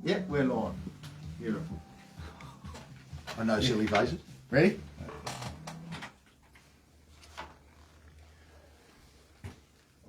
Yep, we're live. Beautiful. I know silly faces. Ready?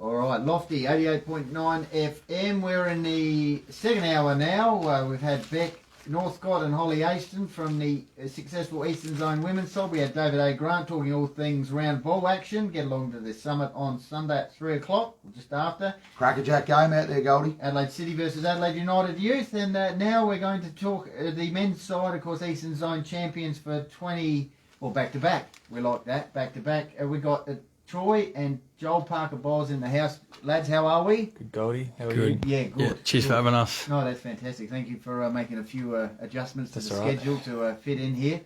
All right, Lofty, 88.9 FM. We're in the second hour now. We've had Beck Northcott and Holly Aston from the successful Eastern Zone women's side. We had David A. Grant talking all things round ball action. Get along to the summit on Sunday at 3 o'clock, just after. Crackerjack game out there, Goldie. Adelaide City versus Adelaide United Youth. And now we're going to talk the men's side, of course, Eastern Zone champions for 20, or back-to-back. We like that, back-to-back. We got Troy and Joel Parker-Boers in the house. Lads, how are we? Good, Goldie. How are Good. you? Yeah, good. Yeah, cheers for having us. No, that's fantastic. Thank you for making a few adjustments to That's the all right. schedule to fit in here.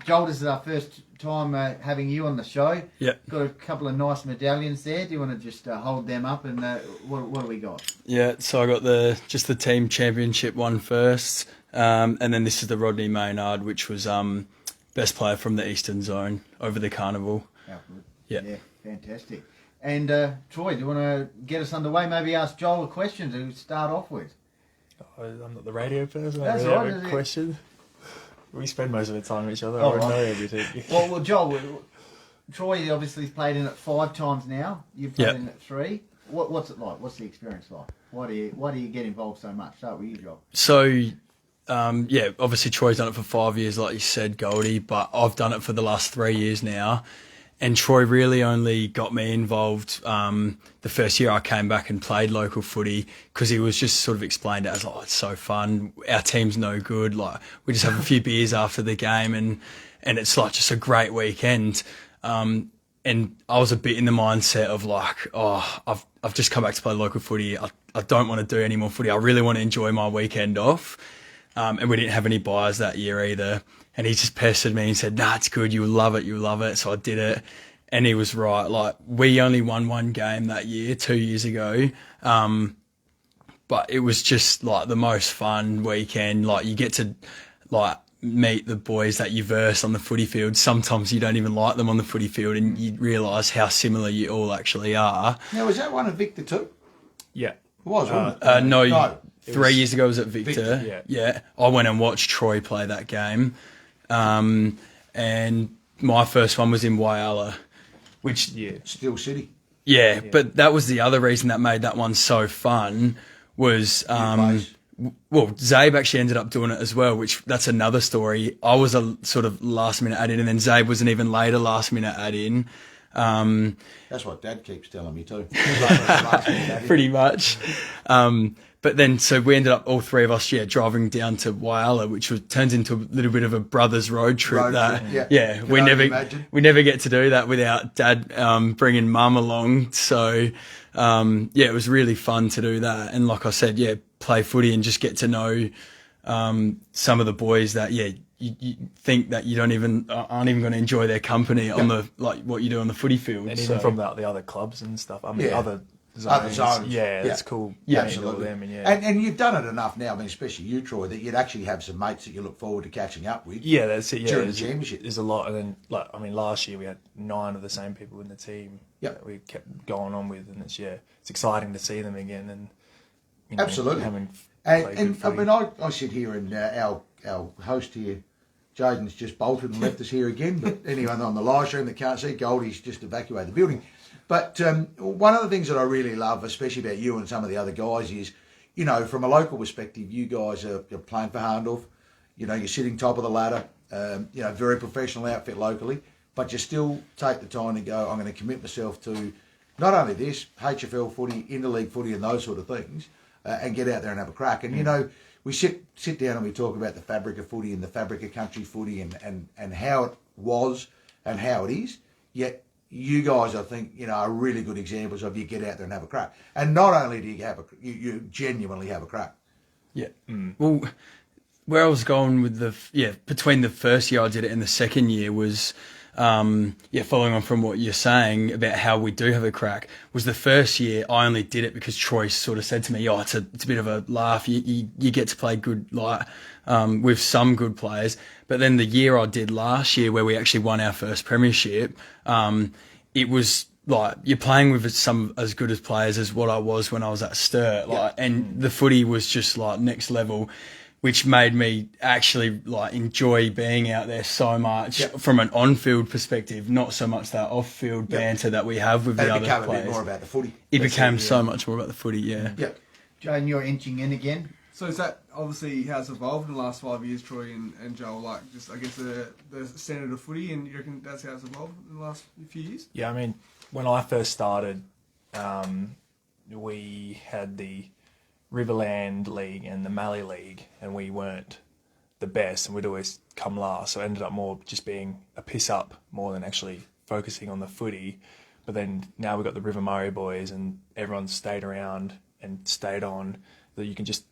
Joel, this is our first time having you on the show. Yep. Got a couple of nice medallions there. Do you want to just hold them up and what do we got? Yeah, so I got just the team championship one first, and then this is the Rodney Maynard, which was best player from the Eastern Zone over the carnival. Oh, good. Yeah. Yeah, fantastic. And Troy, do you want to get us underway? Maybe ask Joel a question to start off with. I'm not the radio person. That's I really right, have a question. We spend most of the time with each other. Oh, I right. know everything. Well, Joel, Troy obviously played in it 5 times now. You've played Yep. in it 3. What's it like? What's the experience like? Why do you get involved so much? Start with you, Joel. So, yeah, obviously Troy's done it for 5 years, like you said, Goldie, but I've done it for the last 3 years now. And Troy really only got me involved the first year I came back and played local footy because he was just sort of explained it as, like, it's so fun. Our team's no good. Like, we just have a few beers after the game and it's like just a great weekend. And I was a bit in the mindset of like, oh, I've just come back to play local footy. I don't want to do any more footy. I really want to enjoy my weekend off. And we didn't have any buyers that year either. And he just pestered me and said, nah, it's good. You'll love it. You'll love it. So I did it. And he was right. Like, we only won 1 game that year, 2 years ago. But it was just like the most fun weekend. Like, you get to like meet the boys that you verse on the footy field. Sometimes you don't even like them on the footy field and you realise how similar you all actually are. Now, was that one of Victor too? Yeah. It was, wasn't it? No. 3 was years ago I was at Victor. Victor, Yeah. I went and watched Troy play that game. And my first one was in Whyalla, which, Steel City. yeah, but that was the other reason that made that one so fun was, place. well, Zabe actually ended up doing it as well, which that's another story. I was a sort of last minute add in and then Zabe was an even later last minute add in. That's what Dad keeps telling me too. Pretty much. But then, so we ended up, all 3 of us, driving down to Whyalla, which turns into a little bit of a brothers road trip. We never get to do that without Dad bringing Mum along. So, it was really fun to do that. And like I said, play footy and just get to know some of the boys that, you think that you aren't even going to enjoy their company on the like what you do on the footy field, And even from the other clubs and stuff. I mean, other zones. Yeah, it's cool. Yeah, meeting all absolutely. them and and you've done it enough now, I mean, especially you, Troy, that you'd actually have some mates that you look forward to catching up with. Yeah, that's it. Yeah, during the championship. There's a lot, and then last year we had 9 of the same people in the team that we kept going on with, and it's exciting to see them again, and Absolutely. having And I mean, I sit here and our host here, Jaden's just bolted and left us here again. But anyone on the live stream that can't see, Goldie's just evacuated the building. But one of the things that I really love, especially about you and some of the other guys, is, from a local perspective, you guys are playing for Hahndorf. You're sitting top of the ladder. Very professional outfit locally, but you still take the time to go, I'm going to commit myself to not only this, HFL footy, interleague footy and those sort of things, and get out there and have a crack. And, we sit down and we talk about the fabric of footy and the fabric of country footy and how it was and how it is. Yet you guys, I think, are really good examples of you get out there and have a crack. And not only do you you genuinely have a crack. Yeah. Well, where I was going with between the first year I did it and the second year was, following on from what you're saying about how we do have a crack, was the first year I only did it because Troy sort of said to me, it's a bit of a laugh. You get to play good, with some good players. But then the year I did last year where we actually won our first premiership, it was like you're playing with some as good as players as what I was when I was at Sturt, and the footy was just like next level, which made me actually like enjoy being out there so much from an on-field perspective, not so much that off-field banter that we have with the other players. It became a bit more about the footy. It became so much more about the footy, yeah. Jane, you're inching in again. So is that obviously how it's evolved in the last 5 years, Troy and Joel? Like, just I guess the standard of footy, and you reckon that's how it's evolved in the last few years? Yeah, I mean, when I first started, we had the Riverland League and the Mallee League, and we weren't the best, and we'd always come last. So it ended up more just being a piss up more than actually focusing on the footy. But then now we've got the River Murray boys, and everyone's stayed around and stayed on. That you can just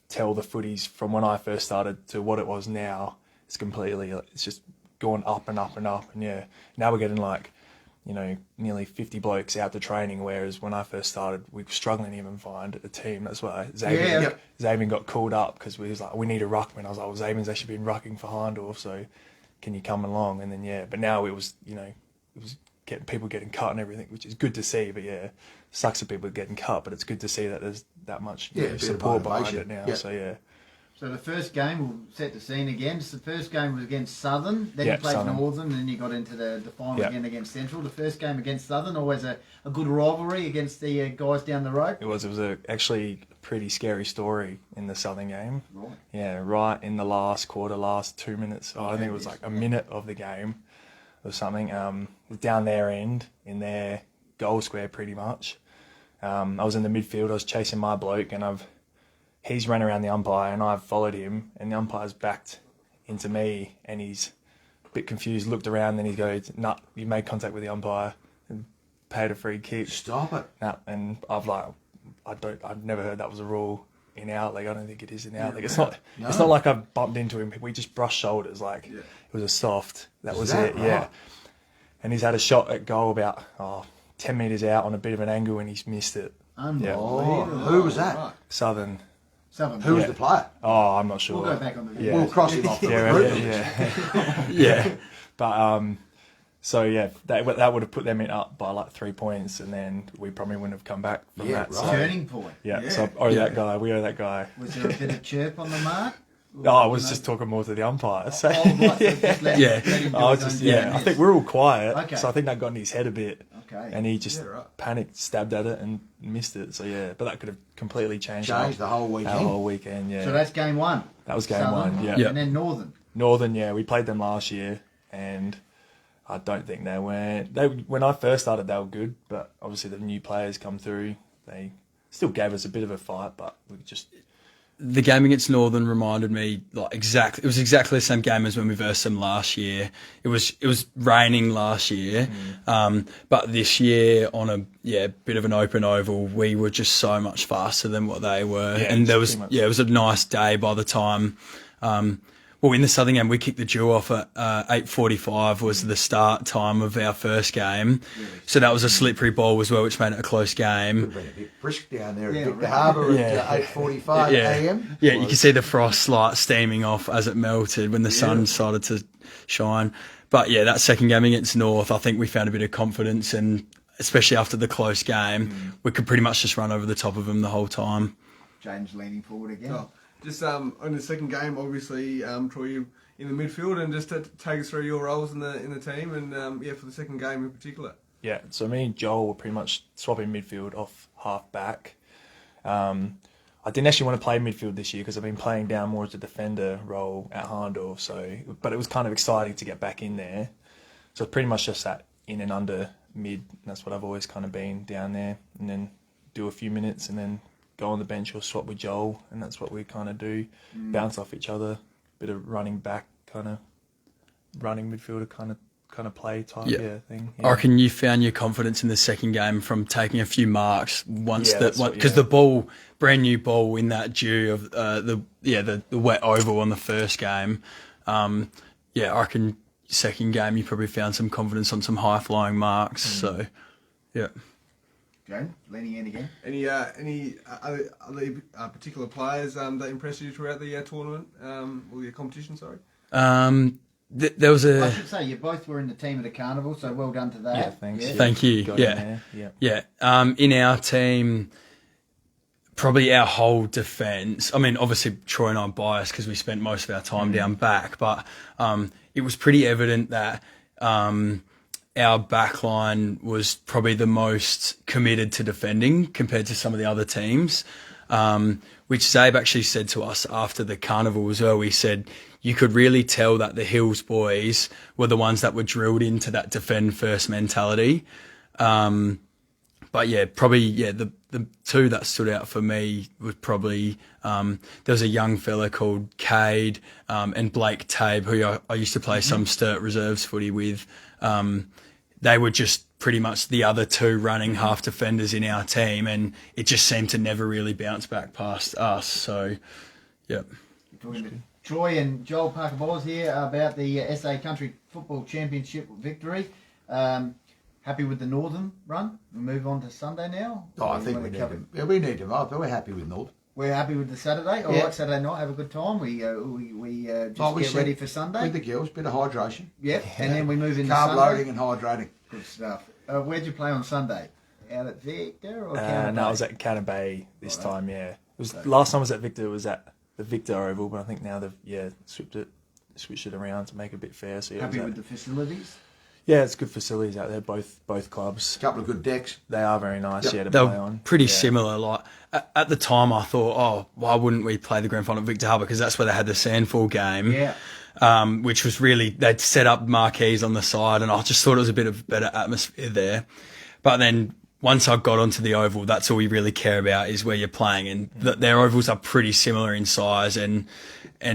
tell the footies from when I first started to what it was now. It's just gone up and up and up. And yeah, now we're getting like, nearly 50 blokes out to training, whereas when I first started, we were struggling to even find a team. That's why Xavier got called up because we was like, we need a ruckman. I was like, well, Xavier's actually been rucking for Hahndorf, so can you come along? And then, but now it was getting people getting cut and everything, which is good to see. But yeah, sucks that people are getting cut, but it's good to see that there's that much support behind it now. So yeah. So the first game, we'll set the scene again. So the first game was against Southern, then you played Southern. Northern, and then you got into the final again against Central. The first game against Southern, always a good rivalry against the guys down the road. It was actually a pretty scary story in the Southern game. Right. Yeah, right in the last quarter, last 2 minutes. I think it was like a minute of the game or something. Down their end, in their goal square pretty much. I was in the midfield, I was chasing my bloke, and he's run around the umpire and I've followed him, and the umpire's backed into me, and he's a bit confused, looked around, then he goes, "Nah, you made contact with the umpire and paid a free kick." Stop it. Nah, and I've never heard that was a rule in our league. I don't think it is in our league. It's not like I've bumped into him. We just brushed shoulders, like it was a soft. That was it, right? yeah. And he's had a shot at goal about 10 metres out on a bit of an angle, and he's missed it. Unbelievable. Who was that? Right. Southern. Who was the player? Oh, I'm not sure. We'll go back on the video. Yeah. We'll cross him off the group. Yeah. But so yeah, that would have put them up by like 3 points, and then we probably wouldn't have come back from that. Right. So, Turning point. yeah. So that guy. We owe that guy. Was there a bit of chirp on the mark? No, I was just talking more to the umpire. So, Let him do his own thing. I think we're all quiet. Okay. So I think that got in his head a bit. Okay. And he just panicked, stabbed at it, and missed it. So yeah, but that could have completely changed the whole weekend. Our whole weekend, yeah. So that's game one. That was game Southern, one, yeah. And then Northern. Northern, yeah, we played them last year, and I don't think they when I first started, they were good, but obviously the new players come through. They still gave us a bit of a fight, but we just... The game against Northern reminded me it was exactly the same game as when we versed them last year. It was raining last year, but this year on a bit of an open oval, we were just so much faster than what they were, and it was a nice day by the time. In the Southern game, we kicked the dew off at 8:45 was the start time of our first game. Really? So that was a slippery ball as well, which made it a close game. Could have been a bit brisk down there at Victor Harbour at 8:45 a.m. Yeah, you can see the frost steaming off as it melted when the sun started to shine. But yeah, that second game against North, I think we found a bit of confidence, and especially after the close game, we could pretty much just run over the top of them the whole time. James leaning forward again. Oh. Just on the second game, obviously, Troy, you in the midfield, and just to take us through your roles in the team, and for the second game in particular. Yeah, so me and Joel were pretty much swapping midfield off half back. I didn't actually want to play midfield this year because I've been playing down more as a defender role at Hahndorf, but it was kind of exciting to get back in there. So pretty much just that in and under mid, and that's what I've always kind of been down there, and then do a few minutes and then go on the bench or swap with Joel, and that's what we kind of do. Bounce off each other, bit of running back, kind of running midfielder kind of play type thing. Yeah. I reckon you found your confidence in the second game from taking a few marks because the ball, brand new ball in that dew of the wet oval on the first game. I reckon second game you probably found some confidence on some high flying marks. So yeah. Jane, leaning in again. Any other particular players that impressed you throughout the tournament or the competition? Sorry. There was I a should say you both were in the team of the carnival, so well done to that. Yeah, thanks. Yeah. thank you. Got in Yeah, there, yeah. yeah. In our team, probably our whole defence. I mean, obviously Troy and I are biased because we spent most of our time down back, but it was pretty evident that our back line was probably the most committed to defending compared to some of the other teams, which Zabe actually said to us after the carnival as well. He said you could really tell that the Hills boys were the ones that were drilled into that defend first mentality. But yeah, probably the two that stood out for me was probably there was a young fella called Cade and Blake Tabe who I used to play some Sturt reserves footy with. They were just pretty much the other two running half defenders in our team, and it just seemed to never really bounce back past us. So, yeah. Talking to Troy and Joel Parker-Boers here about the SA Country Football Championship victory. Happy with the Northern run? We move on to Sunday now. Oh, I think we need them. Yeah, we need them. Oh, but we're happy with North. We're happy with the Saturday. All Yeah. right, Saturday night, have a good time. We just Oh, we get said ready for Sunday. With the girls, bit of hydration. Yep, and then we move into Carb Sunday. loading and hydrating. Good stuff. Where'd you play on Sunday? Out at Victor or No, I was at Cannon Bay this time. Yeah, it was last time I was at Victor. It was at the Victor Oval, but I think now they've switched it around to make it a bit fair. So Happy with the facilities? Yeah, it's good facilities out there. Both clubs. Couple of good decks. They are very nice. Yep. Yeah, to They play were on. pretty Yeah. similar. Like at the time, I thought, oh, why wouldn't we play the grand final at Victor Harbour? Because that's where they had the Sandfall game. Yeah. Which was really, they'd set up marquees on the side, and I just thought it was a bit of better atmosphere there. But then once I got onto the oval, that's all we really care about is where you're playing, and their ovals are pretty similar in size and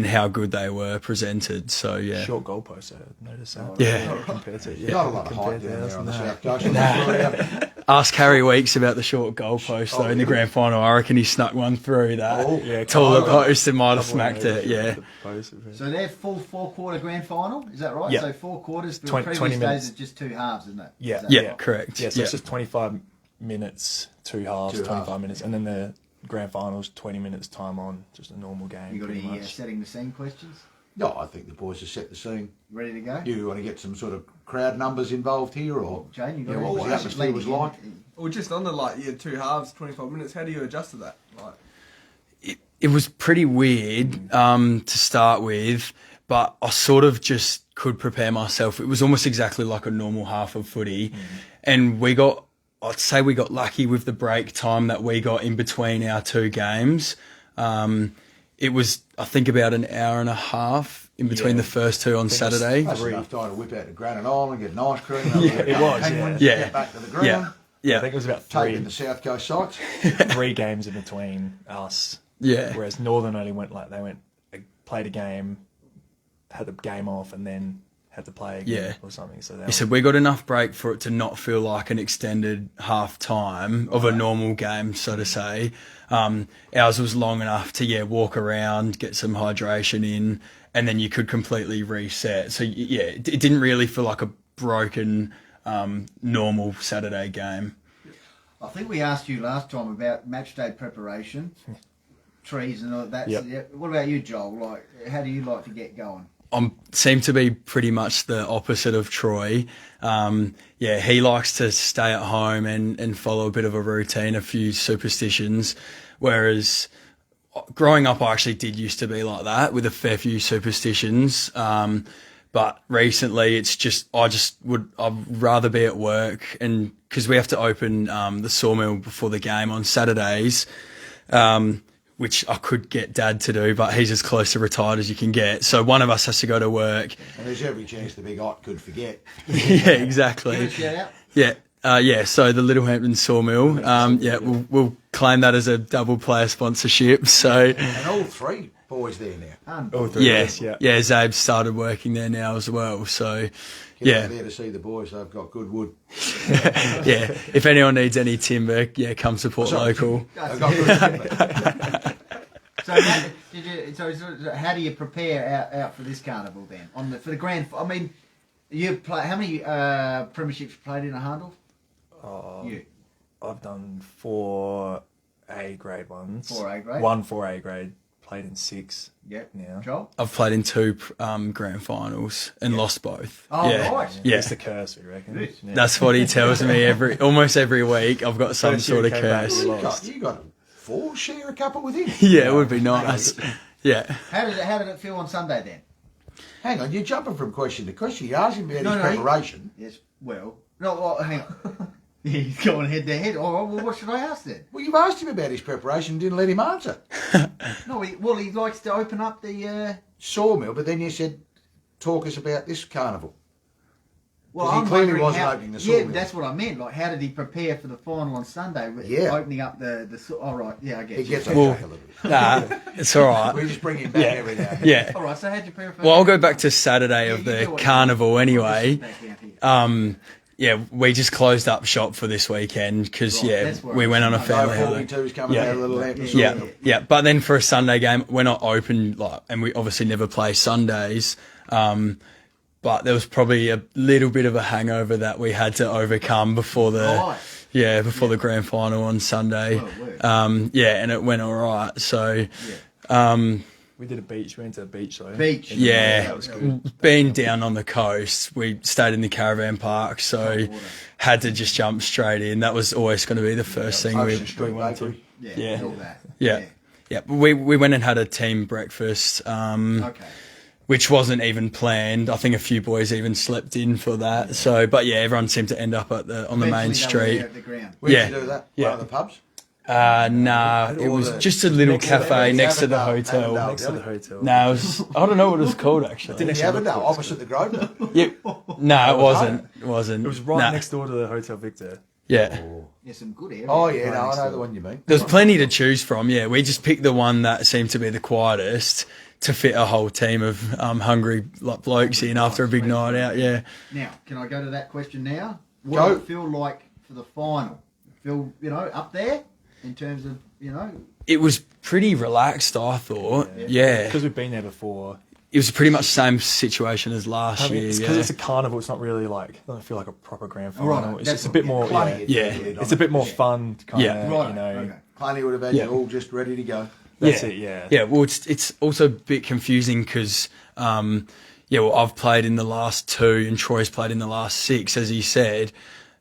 how good they were presented. So yeah, Short goalposts. I noticed that. Yeah. Compared to Not a lot of height compared to down ours, there on the no. south coast. ask Harry Weeks about the short goalpost though in the grand final. I reckon he snuck one through that Yeah, taller couple- post and might have couple smacked of it. Yeah. the post of it. So they're full 4-quarter grand final, is that right? Yeah. So 4 quarters. The 20 previous 20 days minutes. is just 2 halves, isn't it? Yeah. Is that Yeah, right? correct. Yeah, so Yeah. it's just 25 minutes, 2 halves, Two 25 halves. minutes, and then the grand finals 20 minutes time on, just a normal game. You got pretty any much. setting the scene questions? No, I think the boys have set the scene. Ready to go? You want to get some sort of crowd numbers involved here, or Jane, you got Yeah, any? what was the Well, atmosphere leading was in. like? Well, just on the 2 halves, 25 minutes. How do you adjust to that? It was pretty weird to start with, but I sort of just could prepare myself. It was almost exactly like a normal half of footy, and I'd say we got lucky with the break time that we got in between our 2 games. It was, I think, about an hour and a half in between Yeah. the first 2 on Saturday. that's enough time to whip out to Granite Island, get an ice cream, it was, penguins, yeah. get back to the ground, Yeah, I yeah, think it was about take in the South Coast sites. three games in between us. yeah. Whereas Northern only played a game, had the game off, and then had to play again Yeah. or something. So He said we got enough break for it to not feel like an extended half time of a normal game, so to say. Ours was long enough to walk around, get some hydration in, and then you could completely reset. So it didn't really feel like a broken normal Saturday game. I think we asked you last time about match day preparation, trees and all that. Yep. Yeah. What about you, Joel? Like, how do you like to get going? Seem to be pretty much the opposite of Troy. He likes to stay at home and follow a bit of a routine, a few superstitions, whereas growing up I actually did used to be like that with a fair few superstitions. But recently it's just I'd rather be at work, and because we have to open the sawmill before the game on Saturdays, which I could get Dad to do, but he's as close to retired as you can get. So one of us has to go to work. And there's every chance the big Ott could forget. Yeah, exactly. Give it a shout out. Yeah. So the Littlehampton Sawmill. We'll claim that as a double player sponsorship. So And all 3 boys there now. all three of us, yeah. Zabe started working there now as well. So Get yeah, out there to see the boys. They've got good wood. yeah. If anyone needs any timber, come support Sorry, local. They've got good So how do you prepare out for this carnival then? For the grand, I mean, you play how many premierships you played in a Hahndorf? You I've done 4 A grade ones. 4 A grade? 1 4 A grade played in 6 Yep. now. Joel? I've played in 2 grand finals and lost both. Oh, yeah. right. Yeah. It's the curse, we reckon. Yeah. That's what he tells me almost every week. I've got some First year sort of he came back, curse. we You got, lost. you got a share a couple with him. Yeah, it would be nice. Yeah. How did it feel on Sunday then? Hang on, you're jumping from question to question. You're asking me about his No, preparation. Yes, well... No, well, hang on. He's going head to head. Oh, well, what should I ask then? Well, you've asked him about his preparation and didn't let him answer. No, he likes to open up the... Sawmill, but then you said, talk us about this carnival. Well, He I'm clearly wondering wasn't how, opening the Yeah, sawmill. that's what I meant. Like, how did he prepare for the final on Sunday? With Yeah. Opening up the oh, right. Yeah, I get He you. gets off Well, track a little bit. Nah, it's all right. We just bring him back Yeah. every now and then. Yeah. All right, so how'd you prepare for Well, I'll go back to Saturday of Yeah, you the do it. carnival anyway. Back down here. Yeah, we just closed up shop for this weekend because, Right, yeah, that's where we I went on a was. No family holiday. 42's coming Yeah. out of the little lamp. Yeah, yeah. But then for a Sunday game, we're not open, like, and we obviously never play Sundays. But there was probably a little bit of a hangover that we had to overcome before the Right. the grand final on Sunday. Well, it worked. And it went all right. So, We did a beach. We went to the beach though. Beach. yeah, that was good. being down on the coast, we stayed in the caravan park, so had to just jump straight in. That was always going to be the first thing Ocean we Street wanted to. Bakery. Yeah, Yeah. all that. Yeah. Yeah, we went and had a team breakfast, Okay. which wasn't even planned. I think a few boys even slept in for that. So, but yeah, everyone seemed to end up on the main Eventually they were street. there at the ground. Where'd Yeah. you do that? Yeah. One of the pubs? Nah, it was just a little cafe next to the hotel. Avondale. Next to the hotel. No, it was, I don't know what it was called actually. In the Avondale, opposite the Grosvenor. Yeah, no, it wasn't. It wasn't. It was right Nah. next door to the Hotel Victor. Yeah. There's some good areas. Oh, yeah, right no, I next know to the it. one you mean. There's plenty to choose from. Yeah, we just picked the one that seemed to be the quietest to fit a whole team of hungry blokes in after a big night out. Yeah. Now, can I go to that question now? What Go. did it feel like for the final? Feel, up there in terms of, It was pretty relaxed, I thought. Yeah. Because we've been there before. It was pretty much the same situation as last I mean, year. it's because Yeah. it's a carnival. It's not really like, it doesn't feel like a proper grand final. Right, It's that's just a what- bit more, Plenty yeah. of Yeah. food on It's a it. bit more fun, kind Yeah. of, right, you know. okay. Plenty would have had Yeah. you all just ready to go. That's Yeah. it, yeah. Yeah, well, it's also a bit confusing because, I've played in the last 2 and Troy's played in the last 6, as he said.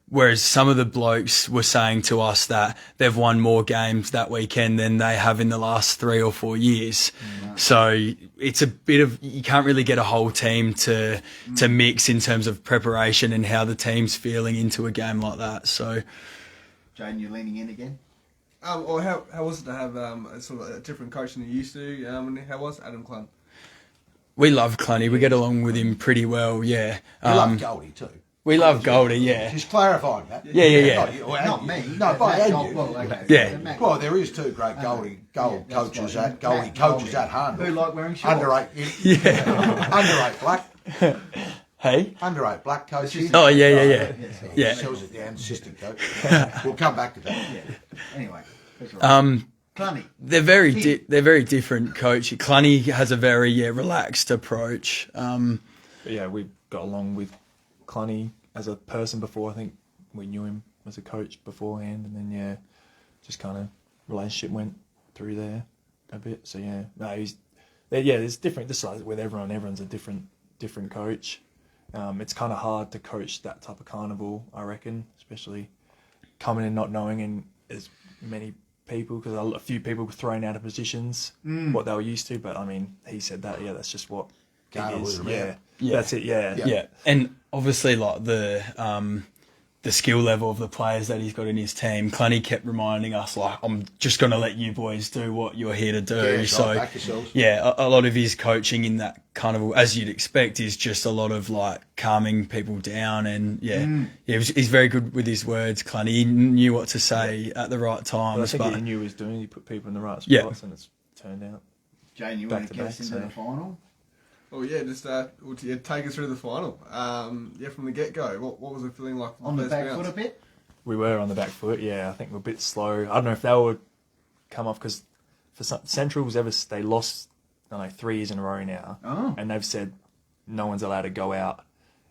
Whereas some of the blokes were saying to us that they've won more games that weekend than they have in the last 3 or 4 years. So it's a bit of, you can't really get a whole team to mix in terms of preparation and how the team's feeling into a game like that. So Jane, you're leaning in again? Or how was it to have a sort of a different coach than you used to? And how was Adam Clun? we love Clunny. We get along with him pretty well. Yeah. You love Goldie too. We love Goldie. Yeah. Just clarifying that. Yeah. Not you, and Not you. me. No, but and Oh, you. well, okay. Yeah. Matt. Well, there is 2 great Goldie coaches at Hahndorf. Who like wearing shorts? Underrate black. Hey. Underrate black coaches. Oh yeah. Yeah. Sells it down, assistant coach. We'll come back to that. Yeah. Anyway, that's right. Clunny. They're very different, coach. Clunny has a very relaxed approach. But yeah, we got along with Clunny as a person before. I think we knew him as a coach beforehand, and then just kind of relationship went through there a bit. So there's different. This is with everyone. Everyone's a different coach. It's kind of hard to coach that type of carnival, I reckon, especially coming in not knowing in as many people, because a few people were thrown out of positions what they were used to. But I mean, he said that that's just what it Carnival is. is around. Yeah. That's it. Yeah, and obviously like the skill level of the players that he's got in his team. Clunny kept reminding us, like, I'm just going to let you boys do what you're here to do. Yeah, so back yourselves. yeah, a lot of his coaching in that carnival, as you'd expect, is just a lot of like calming people down, and he's very good with his words. Clunny, he knew what to say at the right But times. I think But he knew what he was doing. He put people in the right Yeah. spots, and it's turned out. Jane, you Back want to to get back, us into so- the final? Oh yeah, just take us through the final. From the get go, what was it feeling like On the first back bounce? foot a bit? We were on the back foot, I think we're a bit slow. I don't know if they would come off, because for Central's they lost, 3 years in a row now, and they've said no one's allowed to go out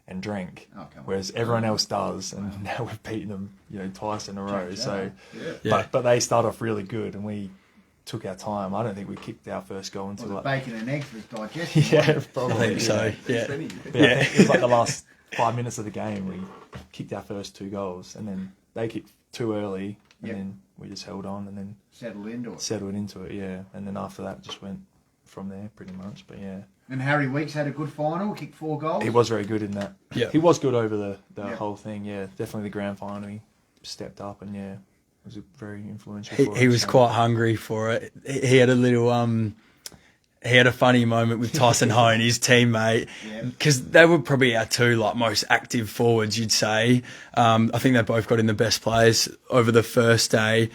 and drink, Oh, come on. whereas everyone else does, and now we've beaten them, twice in a row. Change that So, up. Yeah. but they start off really good, and we took our time. I don't think we kicked our first goal Well, until the like bacon and eggs was digested. yeah, I probably. think so. Yeah. But yeah, it was like the last 5 minutes of the game. We kicked our first 2 goals, and then they kicked too early, and Yep. then we just held on and then Settled into it. settled into it. Yeah, and then after that, just went from there pretty much. But yeah, And Harry Weeks had a good final, kicked 4 goals. he was very good in that. Yeah. He was good over the Yeah. whole thing. Yeah, definitely the grand final. He stepped up and yeah, was very influential. for He us, was so. quite hungry for it. He had a little he had a funny moment with Tyson Hone, his teammate, Yeah. because they were probably our 2 like most active forwards, you'd say. I think they both got in the best players over the first day,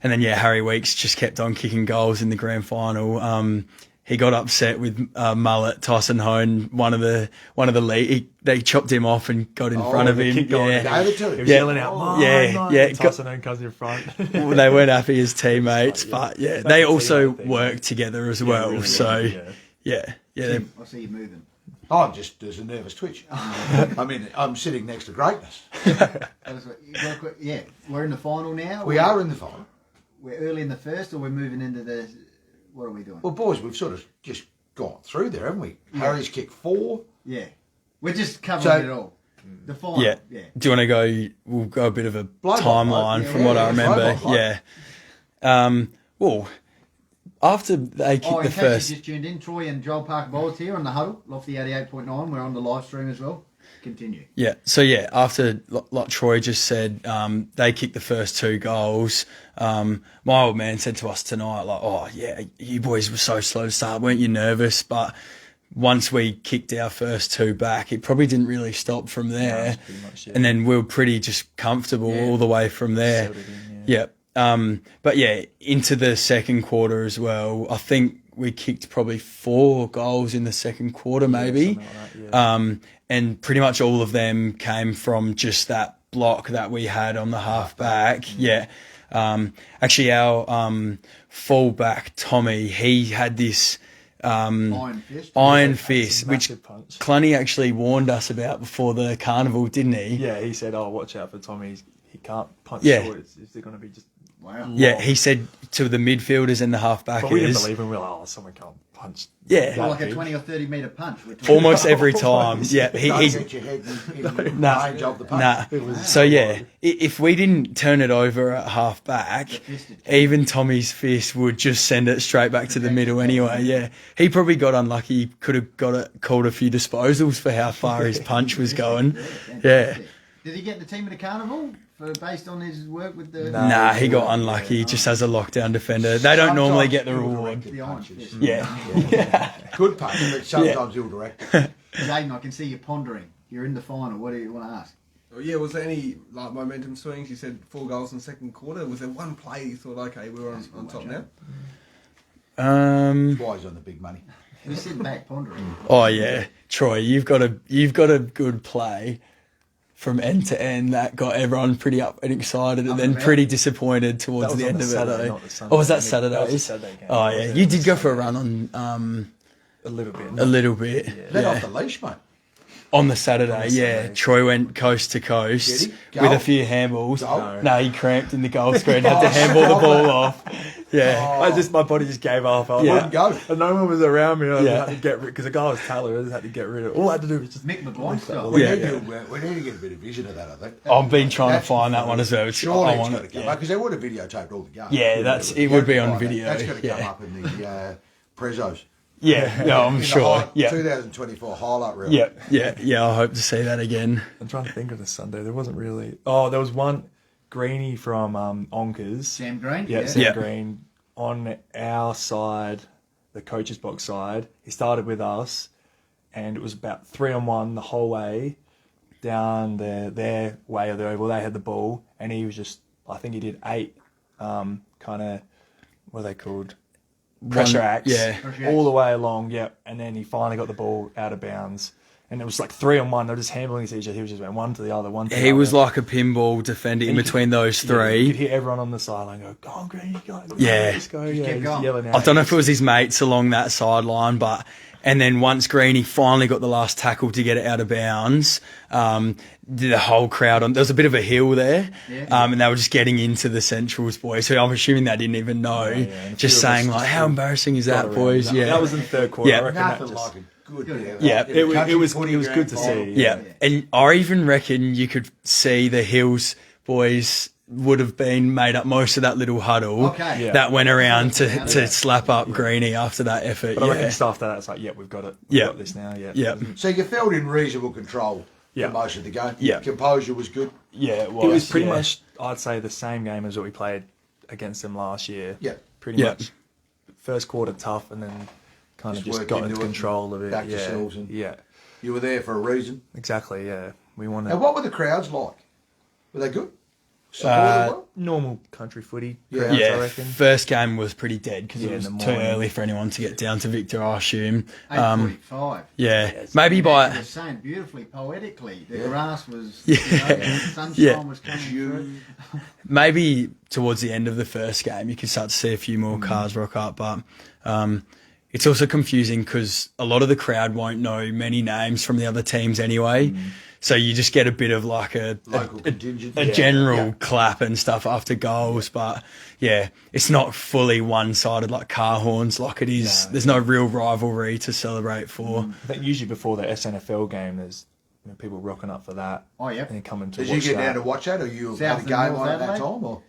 and then Harry Weeks just kept on kicking goals in the grand final. He got upset with Mullet, Tyson Hone, one of the league. They chopped him off and got in front of him. keep going. Yeah. Gave it to He him. was Yeah. yelling out, "Mine, Yeah, mine," yeah. and Tyson Owen comes in front. Well, they weren't happy as teammates, but It's they like a also teammate thing, work right? together as Yeah, well. really, So yeah. they- I see you moving. There's a nervous twitch. I mean, I'm sitting next to greatness. Yeah, we're in the final now. We are in the final. We're early in the first, or we're moving into the. What are we doing? Well, boys, we've sort of just gone through there, haven't we? Harry's kicked 4. Yeah, we're just covering So- it all. The final. yeah. Yeah. Do you want to go? We'll go a bit of a Blow by timeline blow. from Yeah, what I yeah, remember. blow by Yeah. Well, after they kicked Oh, in the case first, you just tuned in, Troy and Joel Parker-Boers here on the Huddle, Lofty 88.9. We're on the live stream as well. Continue. yeah. So after like Troy just said, they kicked the first 2 goals. My old man said to us tonight, like, "Oh yeah, you boys were so slow to start, weren't you nervous?" But once we kicked our first 2 back, it probably didn't really stop from there. it's pretty much, yeah. And then we were pretty just comfortable all the way from there. Settled in, yeah. Yeah. But into the second quarter as well. I think we kicked probably 4 goals in the second quarter, maybe. something like that, yeah. And pretty much all of them came from just that block that we had on the half back. Yeah. Actually, our fullback, Tommy, he had this iron fist, which Massive punch. Clunny actually warned us about before the carnival, didn't he? Yeah, he said, "Oh, watch out for Tommy. He can't punch Yeah. short. It's going to be just." Wow. Yeah, he said to the midfielders and the halfbackers. But we didn't believe him. We were like, "Oh, someone can't punch." Yeah. Well, like a big. 20 or 30 metre punch. We're talking. Almost every time. Yeah, Don't he get your head in Nah. range of the punch. nah. So if we didn't turn it over at half back, fisted. even Tommy's fist would just send it straight back to the middle anyway. Yeah, he probably got unlucky. He could have called a few disposals for how far his punch was going. Yeah. Did he get the team of the carnival based on his work with the? Nah, he got unlucky just as a lockdown defender. They don't normally get the Sometimes reward. ill-directed The iron punches. fist. Yeah. Good punch, but sometimes ill-directed. Aiden, I can see you pondering. You're in the final. What do you want to ask? Oh, yeah, was there any like momentum swings? You said 4 goals in the second quarter. Was there one play you thought, okay, we're on top now? That's why he's on the big money. You're sitting back pondering. Oh yeah, Troy, you've got a good play from end to end that got everyone pretty up and excited, and then about. pretty disappointed That towards was the on end the of Saturday, it. not the Sunday. Oh, was that That was Saturday? the Saturday game. Oh yeah, you did go for a run on A little bit. a little bit. Let Yeah. off the leash, mate. On the Saturday, On the yeah. Saturday. Troy went coast to coast Did he? with Goal? a few handballs. Goal? No, he cramped in the goal screen, had to handball the ball off. Yeah. My body just gave up. I Yeah. Wouldn't go. And no one was around me. I Yeah. had to get rid because the guy was Taylor. I just had to get rid of it. All I had to do was just Mick McGuire style. We, Yeah. need we need to get a bit of vision of that, I think. I've been trying to That's find that one as well. Surely I it's want got to it, come yeah. up, because they would have videotaped all the games. Yeah, it would be on That's video. That's got to come Yeah. up in the prezos. Yeah, I'm In the sure. Yeah. 2024 highlight reel. Yeah, I hope to see that again. I'm trying to think of the Sunday. There wasn't really. Oh, there was one Greenie from Onkers. Sam Green. Yeah, Sam Yeah. Green on our side, the coach's box side. He started with us, and it was about 3-on-1 the whole way down their way of the oval. They had the ball, and he was just. I think he did 8, kind of. What are they called? Pressure acts. yeah. Pressure All acts. the way along. Yep, and then he finally got the ball out of bounds. And it was like 3-on-1. They were just handling each other. He was just went one to the other, one to the other. He was like a pinball defender in And you between those Yeah, you three. could hear everyone on the sideline go, "Go on, Green, go, Yeah. let's go." Just Yeah, keep he's going. yelling out. I don't know if it was his mates along that sideline, but And then once Greeny finally got the last tackle to get it out of bounds, the whole crowd there was a bit of a hill there, and they were just getting into the Centrals boys. So I'm assuming they didn't even know. Just saying like, how embarrassing is that, boys? Yeah, that was in the third quarter. Yeah. I reckon Nothing that just, like a good. Yeah, it was good to see. Yeah, and I even reckon you could see the Hills boys would have been made up most of that little huddle that went around to slap up Greeny after that effort. But I reckon just after that, it's like, we've got it. We've got this now. Yeah. So you felt in reasonable control for most of the game. Yeah. Composure was good. Yeah, it was pretty much, I'd say, the same game as what we played against them last year. Yeah. Pretty much. First quarter tough, and then kind of just got into control of it. Back yourselves. And you were there for a reason. Exactly, yeah. We wanted... And what were the crowds like? Were they good? Normal country footy. Yeah. Crowds, I reckon. First game was pretty dead because it was too early for anyone to get down to Victor, I assume. 8:45. Maybe by... You were saying beautifully, poetically. The grass was, the sunshine was coming through. Maybe towards the end of the first game, you could start to see a few more cars rock up, but it's also confusing because a lot of the crowd won't know many names from the other teams anyway. So you just get a bit of like a general clap and stuff after goals, but it's not fully one-sided like car horns like it is. There's no real rivalry to celebrate for. I think usually before the SNFL game, there's people rocking up for that. Oh, yeah. And then coming to Did watch you get that. down to watch that, or you South had a game and on at North that time? Or?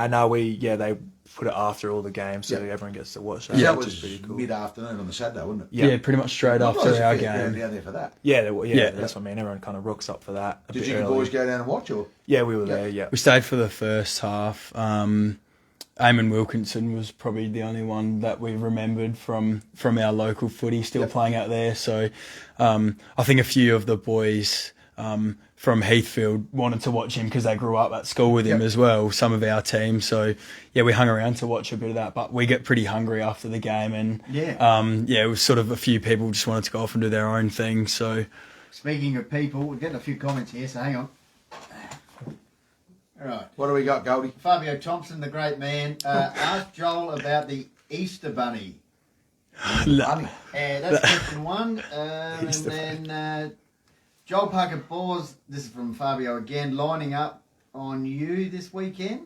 No, they put it after all the games, so everyone gets to watch that. That which was is pretty cool. mid-afternoon on the Saturday, wasn't it? Yeah, pretty much straight after our game. Down there for that. Yeah, that's what I mean. Everyone kind of rocks up for that. Did you boys go down and watch, or? Yeah, we were there. Yeah, We stayed for the first half. Eamon Wilkinson was probably the only one that we remembered from our local footy still playing out there. So I think a few of the boys from Heathfield wanted to watch him because they grew up at school with him as well, some of our team. So, we hung around to watch a bit of that. But we get pretty hungry after the game. And, it was sort of a few people just wanted to go off and do their own thing. So, Speaking of people, we're getting a few comments here, so hang on. All right. What do we got, Goldie? Fabio Thompson, the great man, asked Joel about the Easter Bunny. That's question one. And then Joel Parker-Boers, this is from Fabio again, lining up on you this weekend.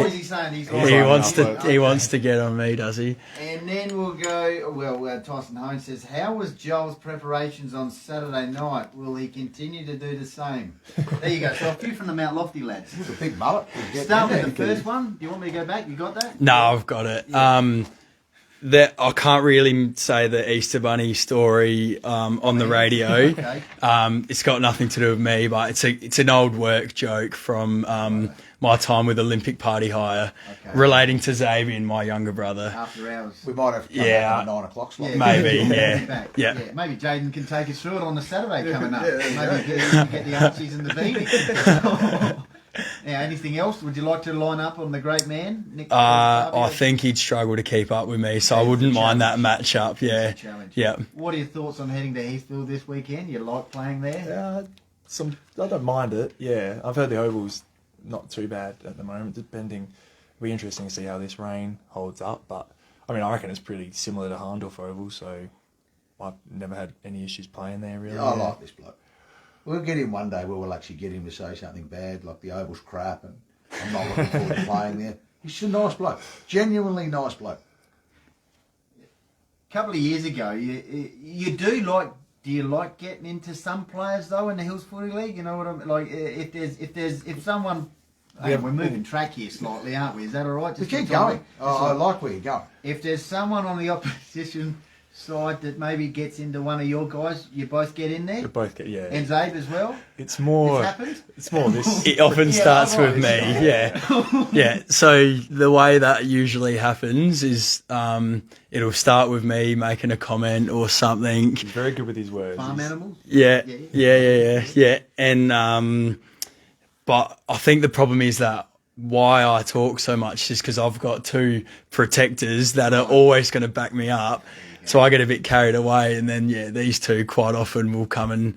Is he saying he's he wants to get on me, does he? And then we'll go, Tyson Holmes says, how was Joel's preparations on Saturday night? Will he continue to do the same? There you go. So a few from the Mount Lofty lads. It's a big mullet. Start with the first one. Do you want me to go back? You got that? No, I've got it. I can't really say the Easter Bunny story on the radio. Okay. It's got nothing to do with me, but it's an old work joke from my time with Olympic Party Hire, relating to Xavier, my younger brother. After hours. We might have come back in the 9 o'clock slot. Maybe, yeah. Maybe Jaden can take us through it on the Saturday coming up. Maybe get the Archies and the beanie. Now, anything else? Would you like to line up on the great man, Nick? I think he'd struggle to keep up with me, so I wouldn't mind that match-up, yeah. What are your thoughts on heading to Heathfield this weekend? You like playing there? I don't mind it, I've heard the Oval's not too bad at the moment, depending. It'll be interesting to see how this rain holds up, but I reckon it's pretty similar to Hahndorf Oval, so I've never had any issues playing there, really. I like this bloke. We'll get him one day where we'll actually get him to say something bad, like the Oval's crap, and I'm not looking forward to playing there. He's just a nice bloke. Genuinely nice bloke. A couple of years ago, you do you like getting into some players, though, in the Hills Footy League? You know what I'm like? If someone... we're moving track here slightly, aren't we? Is that all right? We keep going. I like where you're going. If there's someone on the opposition side that maybe gets into one of your guys, you both get in there? You both get, And Zabe as well? It's more... It's happened? It's more this... It often starts with me, yeah. So the way that usually happens is it'll start with me making a comment or something. He's very good with his words. Farm animals? Yeah. And but I think the problem is that why I talk so much is because I've got two protectors that are always going to back me up. So I get a bit carried away, and then these two quite often will come and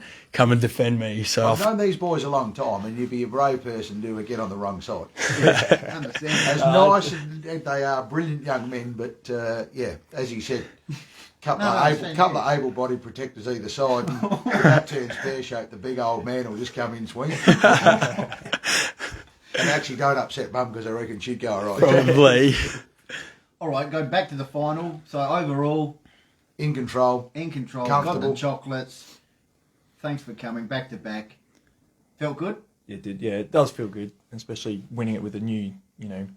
defend me. So I've known these boys a long time, and you'd be a brave person to get on the wrong side. Understand. As nice as they are, brilliant young men, but as you said, couple of able-bodied protectors either side. And if that turns pear-shaped, the big old man will just come in swinging. And actually, don't upset Mum because I reckon she'd go all right. probably. All right, go back to the final. So overall, In control. got the chocolates. Thanks for coming back to back. Felt good? It did, yeah. It does feel good, especially winning it with a new,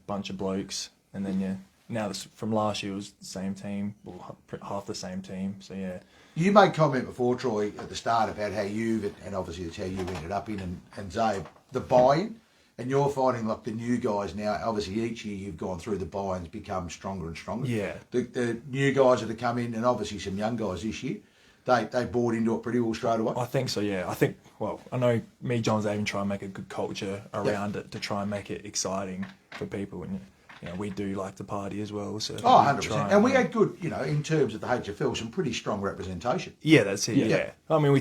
bunch of blokes. And then, now from last year it was the same team, well, half the same team. So, yeah. You made comment before, Troy, at the start about how and obviously it's how you ended up in, and Zabe, the buy-in. And you're finding like the new guys now, obviously each year you've gone through the buy-ins become stronger and stronger. Yeah. The new guys that have come in, and obviously some young guys this year, they bought into it pretty well straight away. I think so, yeah. I know me, John's even try and make a good culture around it to try and make it exciting for people. And, we do like to party as well. So 100%. And we had good, in terms of the HFL, some pretty strong representation. Yeah, that's it, yeah. I mean, we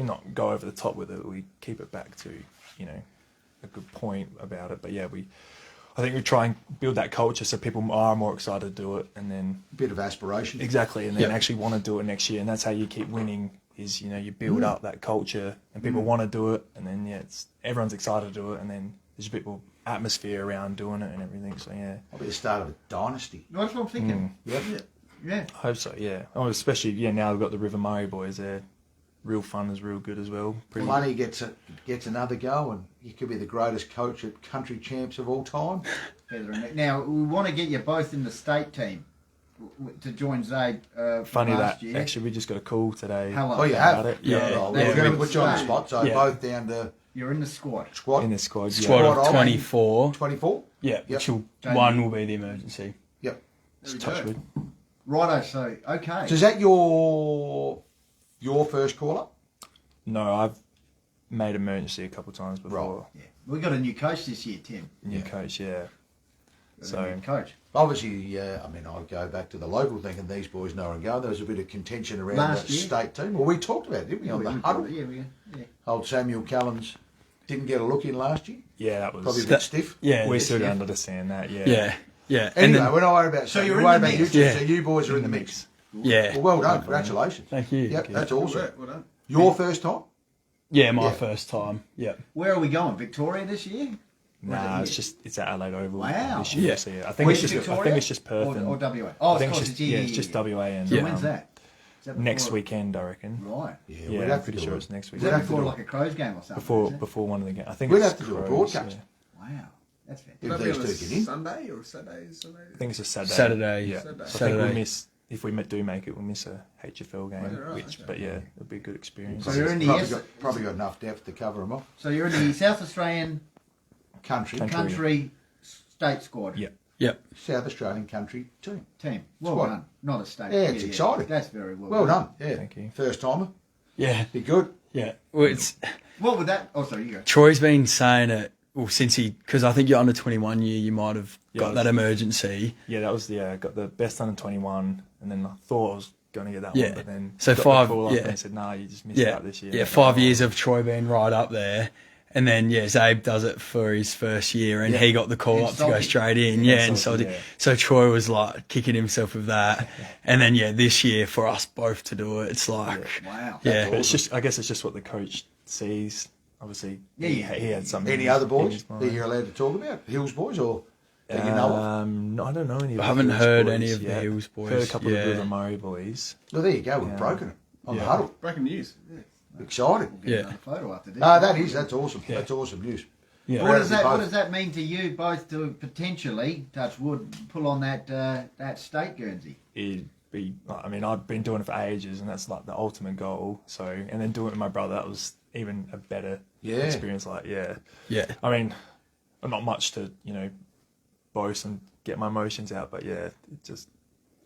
not go over the top with it. We keep it back to, a good point about it. But yeah, I think we try and build that culture so people are more excited to do it, and then Bit of aspiration. exactly, and then actually want to do it next year. And that's how you keep winning. Is you build up that culture, and people want to do it, and then everyone's excited to do it, and then there's a bit more atmosphere around doing it and everything. So yeah, I'll be the start of a dynasty. That's what I'm thinking. Yeah. Yeah. I hope so. Yeah, especially now we've got the River Murray boys there. Real fun is real good as well. Money gets another go, and you could be the greatest coach at country champs of all time. Now, we want to get you both in the state team to join Zabe Funny last that, year. actually, we just got a call today. Hello. Oh, you have? About it. Yeah. We're going to put you on the spot, so both down to You're in the squad. squad. In the squad. Squad yeah. of 24. 24? Yeah, Yep. one will be the emergency. Yep. There we Touch go. wood. Righto, so, okay. So is that your first call-up? No, I've made emergency a couple of times before. Yeah. We got a new coach this year, Tim. New coach, yeah. Got a new coach. Obviously, I go back to the local thing, and these boys know where I'm going. There was a bit of contention around Last the year. state team. Well, we talked about it, didn't we, on the Huddle? Yeah. Old Samuel Callens didn't get a look in last year. Yeah, that was... Probably a bit stiff. Yeah. we still don't understand that, yeah. Yeah. Anyway, And then, we're not worried about So that. you're We're in worried the about mix. you two. Yeah. So you boys are in the mix. yeah. Well, well done. Congratulations. Thank you. Yep, that's awesome. Well done. Your first time? Yeah, my Yeah. first time. Yeah. Where are we going? Victoria this year? Nah, Was it it's at Adelaide Oval. Wow. This year, Yeah. so I think Where's it's just Victoria? Perth Or and WA? Oh, I think of it's course, just it's just WA and So when's that? Is that next before- weekend, I reckon. Right. Yeah, Yeah, we'd I'm have to pretty do sure it. it's next Is week. We'd that have to before do like a Crows game or something? Before is it? before one of the games. I think We'd it's have to do a Crows, broadcast. Wow. That's fantastic. If Would that these be on a two get in. Sunday or Saturday? I think it's a Saturday. Saturday. Yeah. Saturday. So I think Saturday. we'll miss if we do make it. We'll miss a HFL game, Yeah, right, okay. but yeah, it'll be a good experience. So you're in the Probably got enough depth to cover them off. So you're in the South Australian Country. country state squad Yeah. Yep. South Australian country team. team. Well Squad. done. Not a state. Yeah, it's exciting. That's very Well done. Yeah. Thank you. First timer. Yeah. Be good. Yeah. Well, it's What would that? Oh, sorry, you go. Troy's been saying it. Well, since because I think you're under 21 year, you might have got that emergency. Yeah, that was I got the best under 21, and then I thought I was going to get that Yeah. one, but then So got the 5 call up yeah. and they said, nah, you just missed Yeah. out this year. Yeah. I was 5 like, years of Troy being right up there. And then, Zabe does it for his first year, and he got the call up to go Insulting. straight in. Yeah, Yeah, insulting, insulting. yeah. So Troy was like kicking himself with that. And then, this year for us both to do it, it's like, Wow. yeah. But it's just, I guess it's just what the coach sees. Obviously, Yeah, he yeah. had something. Any in other his boys mind. that you're allowed to talk about? Hills boys or that you know of? No, I don't know any. Of I the haven't Hills heard boys any of the yet. Hills boys, Heard a couple yeah. of River Murray boys. Well, there you go. We've Yeah. broken it on the Yeah. Huddle. Breaking news. Exciting. We'll get Yeah. another photo after this. That's awesome. Yeah. That's awesome news. Yeah. What does Proud that? of you What both. does that mean to you both to potentially touch wood, pull on that state Guernsey? It'd be. I mean, I've been doing it for ages, and that's like the ultimate goal. So, and then doing it with my brother, that was even a better experience. Like, yeah. I mean, not much to boast and get my emotions out, but yeah, it just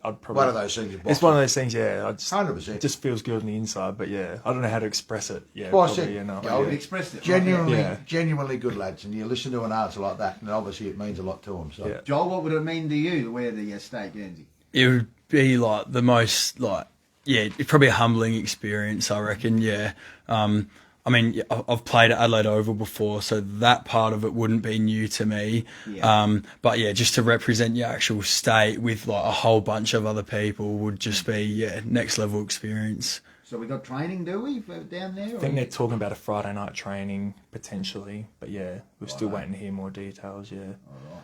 I'd probably. One of those things. It's one of those things, yeah. 100%. It just feels good on the inside, but yeah, I don't know how to express it. Yeah, Well, I probably, said, you know, Goldie, You expressed it. genuinely, Yeah. genuinely good lads, and you listen to an answer like that, and obviously it means a lot to them. So. Yeah. Joel, what would it mean to you to wear the state Guernsey? It would be like the most it's probably a humbling experience, I reckon. Yeah. I mean, I've played at Adelaide Oval before, so that part of it wouldn't be new to me. Yeah. But yeah, just to represent your actual state with like a whole bunch of other people would just be next level experience. So we got training, do we, down there? I think they're talking about a Friday night training potentially, but yeah, we're still waiting to hear more details. Yeah. All right.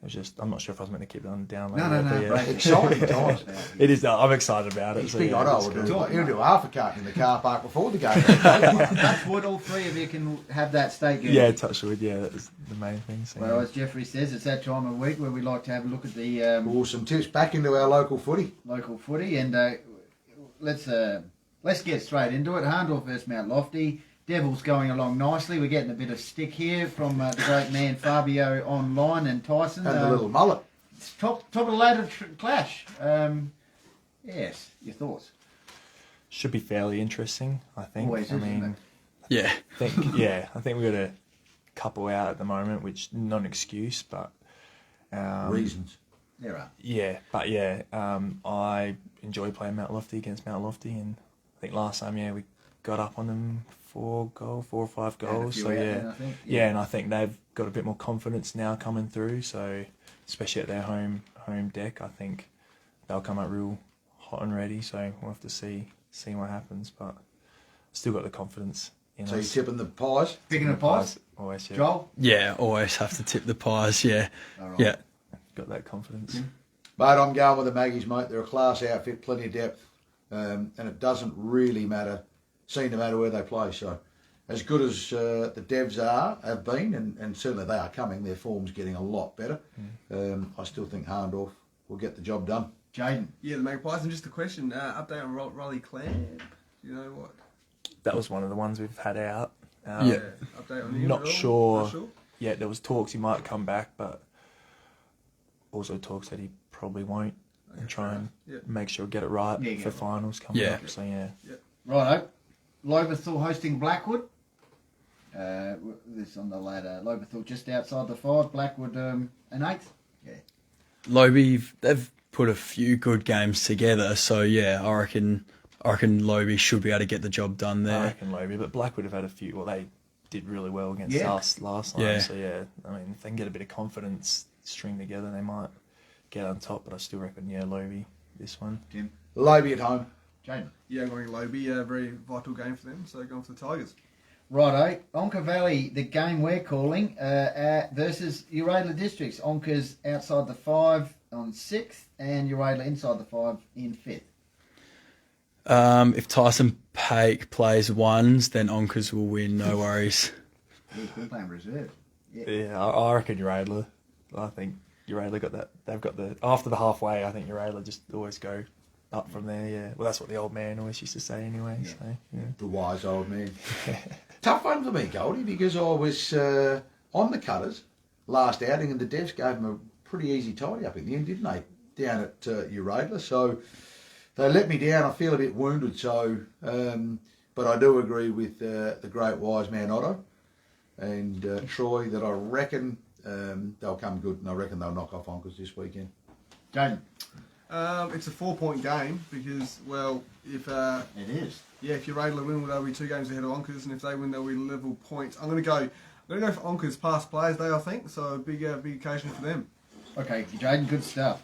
It was just, I'm not sure if I was meant to keep it on down. No, but yeah. break it. Exciting times. It is. I'm excited about it. He's So, big yeah, Otto it's will good. do. He'll do half a cart in the car park before the game. That's what all three of you can have that state Guernsey. Yeah, touch wood. Yeah, that's the main thing. So, Well, yeah. as Jeffrey says, it's that time of week where we like to have a look at the Awesome tips back into our local footy. local footy, and let's get straight into it. Hahndorf versus Mount Lofty. Devils going along nicely. We're getting a bit of stick here from the great man Fabio online and Tyson. And the little mullet. It's top of the ladder clash. Yes, your thoughts? Should be fairly interesting, I think. Always I is, mean, isn't Yeah. I think we've got a couple out at the moment, which not an excuse, but Reasons. There are. yeah, but yeah, I enjoy playing Mount Lofty against Mount Lofty, and I think last time, we got up on them 4 or 5 Had a goals. few So out yeah, there, I think. yeah, and I think they've got a bit more confidence now coming through. So especially at their home deck, I think they'll come out real hot and ready. So we'll have to see what happens, but still got the confidence in So you're us. tipping the pies. Picking a pies. Always, yeah. Joel? Yeah, always have to tip the Pies. Yeah. All right. Yeah. Got that confidence. Mate, I'm going with the Maggies, mate. They're a class outfit, plenty of depth, and it doesn't really seem to matter where they play. So as good as the Devs have been, and certainly they are coming, their form's getting a lot better. I still think Hahndorf will get the job done. Jaden? Yeah, the Magpies. And just a question, update on Raleigh Clamp. Do you know what? That was one of the ones we've had out. Yeah. Update on him Not at all? sure. Not sure. Yeah, there was talks he might come back, but also talks that he probably won't, and try and Yeah. make sure get it right Yeah, for get it finals coming Yeah. up. So yeah, Righto. Loberthal hosting Blackwood. This on the ladder. Loberthal just outside the 5. Blackwood an 8th. Yeah. Lobie, they've put a few good games together, so yeah, I reckon Lobie should be able to get the job done I there. reckon Lobie, but Blackwood have had a few. Well, they did really well against Yeah. us last time. Yeah. So yeah, I mean, if they can get a bit of confidence string together, they might get on top. But I still reckon Lobie this one. Tim? Lobie at home. Jaden? Yeah, I'm going Lobie. A very vital game for them. So going for the Tigers. Righto. Onka Valley, the game we're calling, versus Uradla Districts. Onka's outside the 5 on 6th, and Uradla inside the 5 in 5th. If Tyson Paik plays ones, then Onkers will win. No worries. We're playing reserve. Yeah, I reckon Uradla. I think Uradla got that. They've got the after the halfway. I think Uradla just always go up from there. Yeah, well, that's what the old man always used to say anyway. Yeah. So yeah. The wise old man. Tough one for me, Goldie, because I was on the cutters last outing, and the Devs gave them a pretty easy tidy up in the end, didn't they? Down at Uradla. So they let me down. I feel a bit wounded. So, but I do agree with the great wise man Otto and Troy that I reckon they'll come good, and I reckon they'll knock off Onkers this weekend. Jaden? It's a 4-point game because, well, if It is. if Uradla win, they'll be 2 games ahead of Onkers, and if they win, they'll be level points. I'm going to go for Onkers past Players Day, I think. So a big occasion for them. Okay, Jaden, good stuff.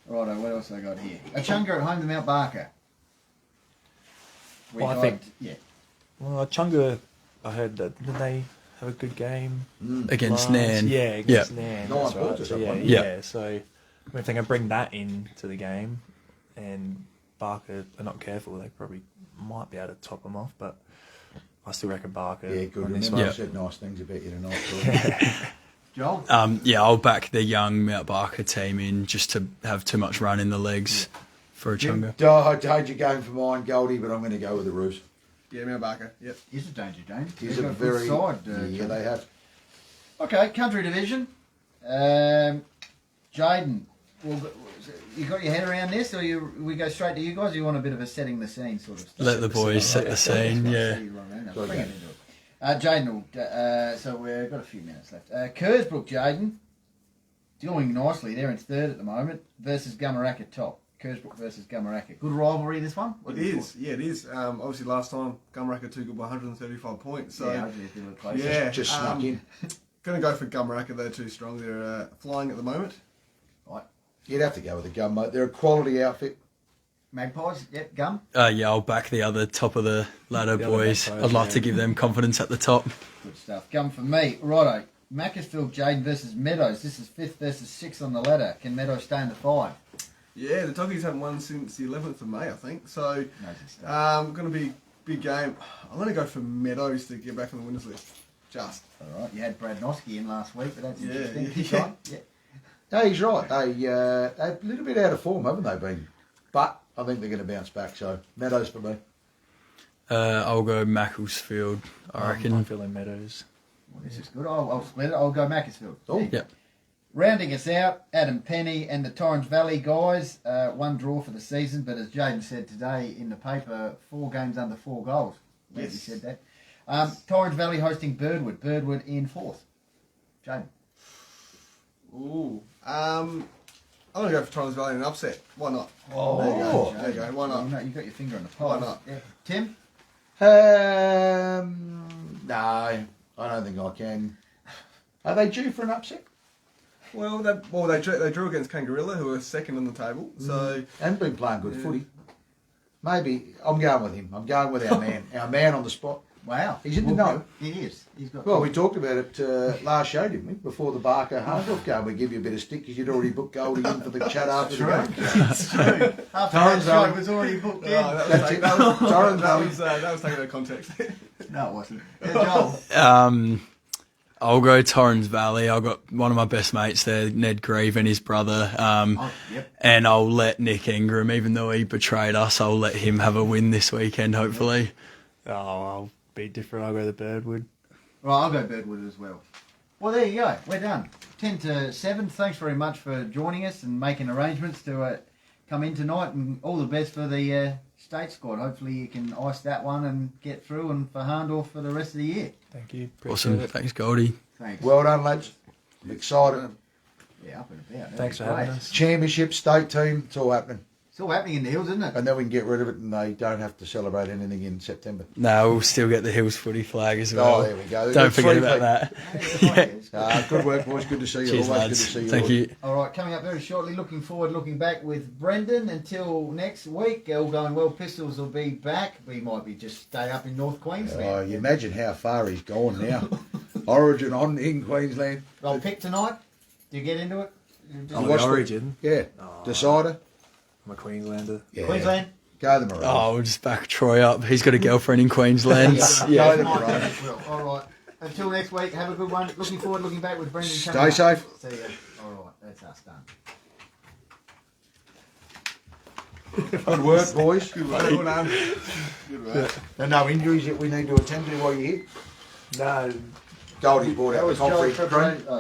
Righto, what else I got here? Achunga at home to Mount Barker. Well, I think- Yeah. Well, Chunga, I heard that did they have a good game Against last- Nan. Yeah, against Nan. 9 that's points right. or So, yeah, something. Yeah. yeah. So I mean, if they can bring that into the game, and Barker are not careful, they probably might be able to top them off. But I still reckon Barker. Yeah, good. on this Remember, one. I said nice things about you tonight. Joel? I'll back the young Mount Barker team in just to have too much run in the legs for a Chunga. I told you going for mine, Goldie, but I'm going to go with the Roos. Yeah, Mount Barker. Yep. Is a danger, James. He's They've a got good very side. yeah, they have. Okay, country division. Jaden, well, you got your head around this, or we go straight to you guys? Or you want a bit of a setting the scene sort of stuff? Let the boys set the scene, yeah. Jaden, so we've got a few minutes left. Kersbrook, Jaden, doing nicely. They're in third at the moment versus Gumaraka top. Kersbrook versus Gumaraka. Good rivalry, this one? It is. Obviously, last time Gumaraka took it by 135 points. So yeah, hopefully it's a little closer. yeah, Just snuck in. Going to go for Gumaraka. They're too strong. They're flying at the moment. Right. You'd have to go with the Gum, mate. They're a quality outfit. Magpies, yep, Gum. Yeah, I'll back the other top of the ladder, The other boys. Magpies, I'd like yeah. to give them confidence at the top. Good stuff. Gum for me. Righto. Macclesfield, Jaden versus Meadows. This is 5th versus 6th on the ladder. Can Meadows stay in the 5? Yeah, the Doggies haven't won since the 11th of May, I think. So, Amazing stuff. going to be big game. I'm going to go for Meadows to get back on the winners list. Just. All right. You had Brad Noski in last week, but that's Yeah, interesting. yeah. Right? Yeah. No, he's right. They're a little bit out of form, haven't they been? But I think they're going to bounce back. So Meadows for me. I'll go Macclesfield, I reckon. I'm feeling Meadows. Well, this is good. I'll split it. I'll go Macclesfield. Oh, Yeah. Yep. Rounding us out, Adam Penny and the Torrens Valley guys. One draw for the season, but as Jaden said today in the paper, 4 games under 4 goals. Yes. He said that. Torrens Valley hosting Birdwood. Birdwood in 4th. Jaden. Ooh. I'm going to go for Torrens Valley in an upset. Why not? Oh, There you go. Jaden. There you go. Why not? You know, you got your finger on the Why pulse. not? Yeah. Tim? No, I don't think I can. Are they due for an upset? Well, they drew against Kangarilla, who are second on the table. So And been playing good Yeah. footy. Maybe I'm going with him. I'm going with our man. Our man on the spot. Wow. He's in the know. He is. He's got. Well, we talked about it last show, didn't we? Before the Parker-Hahndorf game, we give you a bit of stick because you'd already booked Goldie in for the chat after the game. It's true. After that Torrens show Valley. was already booked in. That's it. Torrens Valley. that was taken out of context. No, it wasn't. Yeah, Joel. I'll go Torrens Valley. I've got one of my best mates there, Ned Grieve, and his brother. Yep. And I'll let Nick Ingram, even though he betrayed us, I'll let him have a win this weekend, hopefully. Oh, I'll be different. I'll go the Birdwood. Right, I'll go Birdwood as well. Well, there you go. We're done. 10 to 7. Thanks very much for joining us and making arrangements to come in tonight. And all the best for the state squad. Hopefully you can ice that one and get through, and for Hahndorf for the rest of the year. Thank you. Appreciate Awesome. it. Thanks, Goldie. Thanks. Well done, lads. I'm excited. Yeah, up and about. That'd Thanks be for having great. us. Championship, state team, it's all happening. It's all happening in the hills, isn't it? And then we can get rid of it and they don't have to celebrate anything in September. No, we'll still get the Hills footy flag as well. Oh, there we go. Don't Good forget free about play. that. Good work, boys. Good to see you. Cheers, Always lads. good to see you. Thank all. you. All right, coming up very shortly. Looking forward, looking back with Brendan. Until next week, all going well. Pistols will be back. We might be just stay up in North Queensland. Oh, you imagine how far he's gone now. Origin on in Queensland. I'll pick tonight. Do you get into it? I'm watched the it. Origin. Yeah. Decider. I'm a Queenslander. Yeah. Queensland. Go the Maroons. Oh, we'll just back Troy up. He's got a girlfriend in Queensland. Go Yeah. the Maroons. All right. Until next week, have a good one. Looking forward, looking back with Brendan. Stay coming up. safe. See ya. All right, that's us done. Good work, boys. Good work. Well done. Good work. And no injuries that we need to attend to while you're here. No. Goldie brought out the Joel concrete cream. preparation.